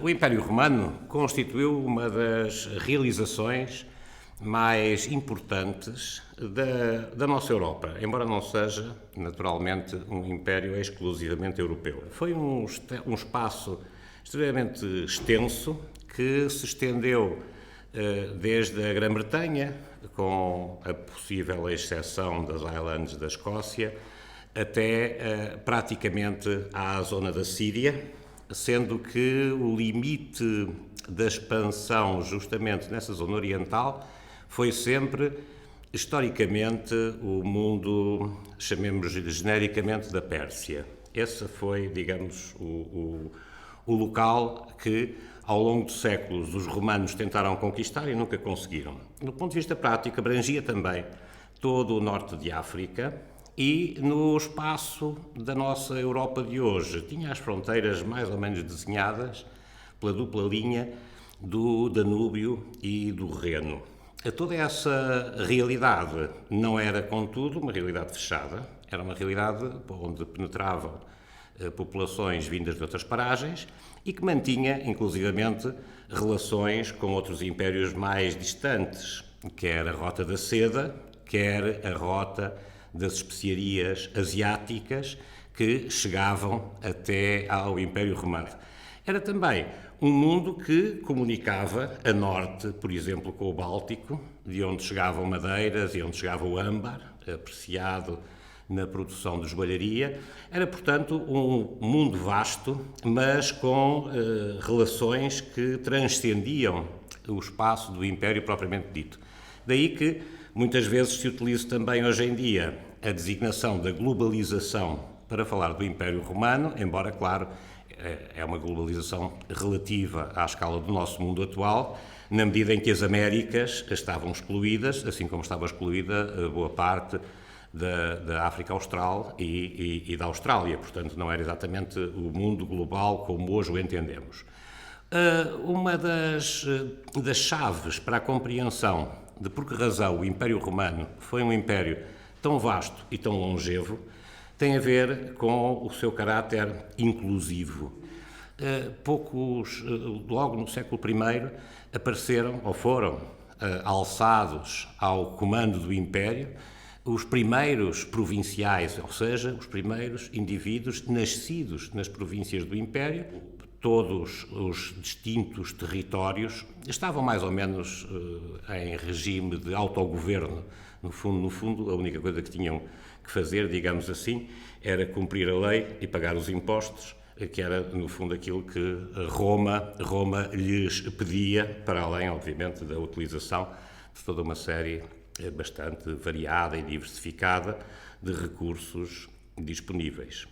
O Império Romano constituiu uma das realizações mais importantes da nossa Europa, embora não seja, naturalmente, um império exclusivamente europeu. Foi um espaço extremamente extenso que se estendeu desde a Grã-Bretanha, com a possível exceção das Highlands da Escócia, até praticamente à zona da Síria, sendo que o limite da expansão justamente nessa zona oriental foi sempre, historicamente, o mundo, chamemos-lhe genericamente, da Pérsia. Esse foi, digamos, o local que, ao longo de séculos, os romanos tentaram conquistar e nunca conseguiram. Do ponto de vista prático, abrangia também todo o norte de África e, no espaço da nossa Europa de hoje, tinha as fronteiras mais ou menos desenhadas pela dupla linha do Danúbio e do Reno. Toda essa realidade não era, contudo, uma realidade fechada, era uma realidade onde penetravam populações vindas de outras paragens e que mantinha, inclusivamente, relações com outros impérios mais distantes, quer a Rota da Seda, quer a Rota das especiarias asiáticas que chegavam até ao Império Romano. Era também um mundo que comunicava a norte, por exemplo, com o Báltico, de onde chegavam madeiras e onde chegava o âmbar, apreciado na produção de joalharia. Era, portanto, um mundo vasto, mas com relações que transcendiam o espaço do Império propriamente dito. Daí que muitas vezes se utiliza também hoje em dia a designação da globalização para falar do Império Romano, embora, claro, é uma globalização relativa à escala do nosso mundo atual, na medida em que as Américas estavam excluídas, assim como estava excluída boa parte da África Austral e da Austrália. Portanto, não era exatamente o mundo global como hoje o entendemos. Uma das chaves para a compreensão de por que razão o Império Romano foi um império tão vasto e tão longevo tem a ver com o seu caráter inclusivo. Logo no século I, apareceram ou foram alçados ao comando do Império os primeiros provinciais, ou seja, os primeiros indivíduos nascidos nas províncias do Império. Todos os distintos territórios estavam mais ou menos em regime de autogoverno. No fundo, a única coisa que tinham que fazer, digamos assim, era cumprir a lei e pagar os impostos, que era, no fundo, aquilo que Roma lhes pedia, para além, obviamente, da utilização de toda uma série bastante variada e diversificada de recursos disponíveis.